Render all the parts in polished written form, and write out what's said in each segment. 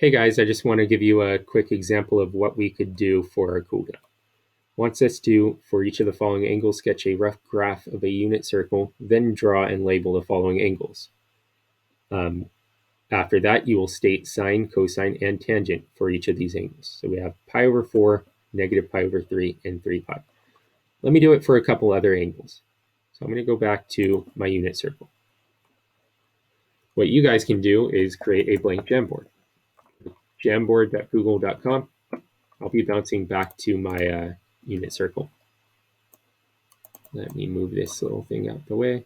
Hey guys, I just want to give you a quick example of what we could do for our cooldown. Wants us to, for each of the following angles, sketch a rough graph of a unit circle, then draw and label the following angles. After that, you will state sine, cosine, and tangent for each of these angles. So we have pi over 4, negative pi over 3, and 3 pi. Let me do it for a couple other angles. So I'm going to go back to my unit circle. What you guys can do is create a blank Jamboard. Jamboard.google.com. I'll be bouncing back to my unit circle. Let me move this little thing out the way.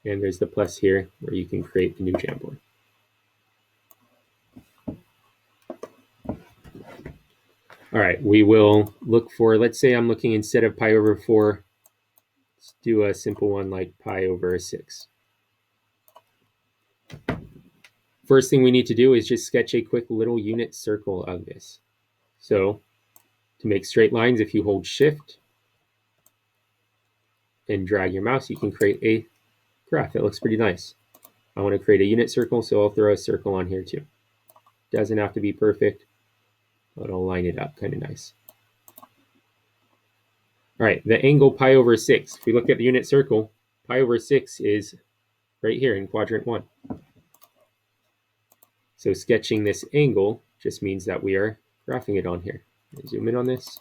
And there's the plus here where you can create the new Jamboard. All right, we will look for, let's say I'm looking instead of pi over 4, let's do a simple one like pi over 6. First thing we need to do is just sketch a quick little unit circle of this. So to make straight lines, if you hold shift and drag your mouse, you can create a graph. It looks pretty nice. I want to create a unit circle, so I'll throw a circle on here too. Doesn't have to be perfect, but I'll line it up kind of nice. All right, the angle pi over 6. If we look at the unit circle, pi over 6 is right here in quadrant 1. So sketching this angle just means that we are graphing it on here. Zoom in on this.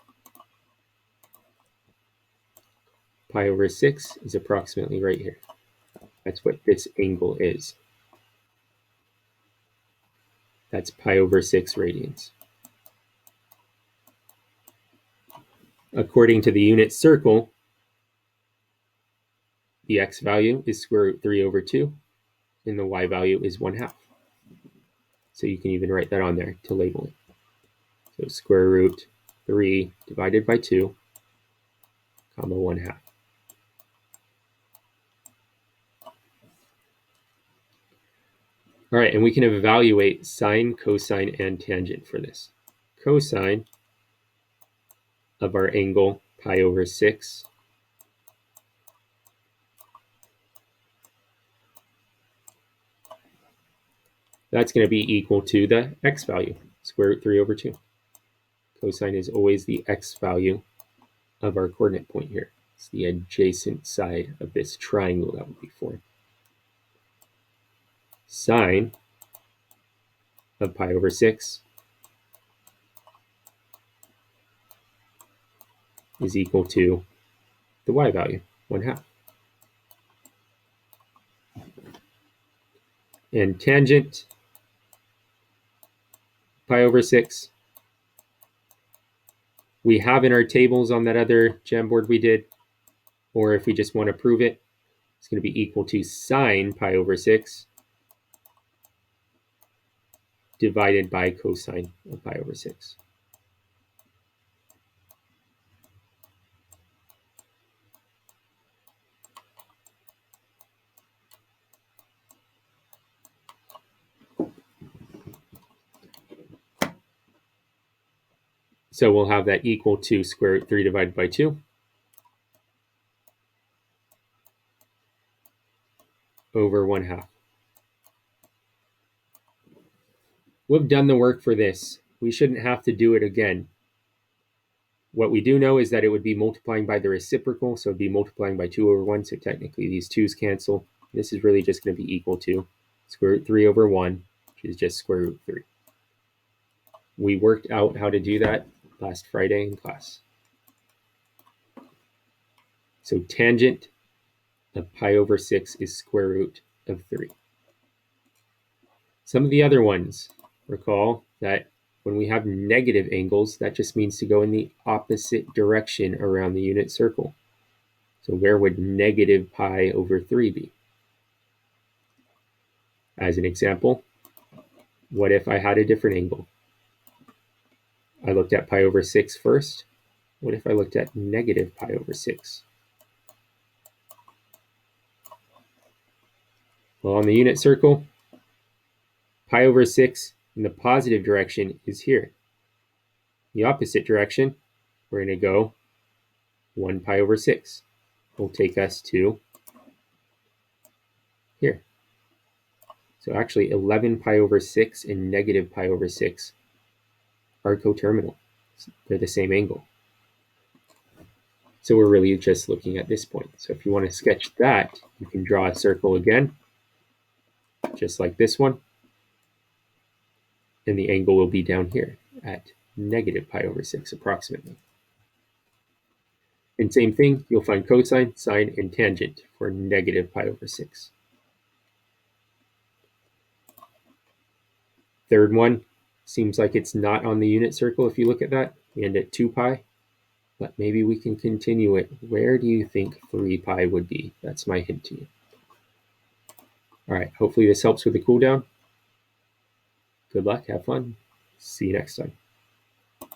Pi over 6 is approximately right here. That's what this angle is. That's pi over 6 radians. According to the unit circle, the x value is square root 3 over 2, and the y value is 1/2. So you can even write that on there to label it. So square root 3 divided by 2, comma 1/2. All right, and we can evaluate sine, cosine, and tangent for this. Cosine of our angle pi over 6 that's going to be equal to the x value, square root 3 over 2. Cosine is always the x value of our coordinate point here. It's the adjacent side of this triangle that would be formed. Sine of pi over 6 is equal to the y value, 1/2. And tangent pi over 6, we have in our tables on that other Jamboard we did, or if we just want to prove it, it's going to be equal to sine pi over 6 divided by cosine of pi over 6. So we'll have that equal to square root 3 divided by 2 over 1/2. We've done the work for this. We shouldn't have to do it again. What we do know is that it would be multiplying by the reciprocal, so it'd be multiplying by 2 over 1, so technically these 2's cancel. This is really just going to be equal to square root 3 over 1, which is just square root 3. We worked out how to do that last Friday in class. So tangent of pi over 6 is square root of 3. Some of the other ones, recall that when we have negative angles, that just means to go in the opposite direction around the unit circle. So where would negative pi over 3 be? As an example, what if I had a different angle? I looked at pi over 6 first. What if I looked at negative pi over 6? Well, on the unit circle, pi over 6 in the positive direction is here. The opposite direction, we're going to go 1 pi over 6. Will take us to here. So actually 11 pi over 6 and negative pi over 6 are coterminal. They're the same angle. So we're really just looking at this point. So if you want to sketch that, you can draw a circle again, just like this one. And the angle will be down here at negative pi over 6 approximately. And same thing, you'll find cosine, sine, and tangent for negative pi over 6. Third one seems like it's not on the unit circle if you look at that. We end at 2 pi, but maybe we can continue it. Where do you think 3 pi would be? That's my hint to you. All right, hopefully this helps with the cool down. Good luck, have fun. See you next time.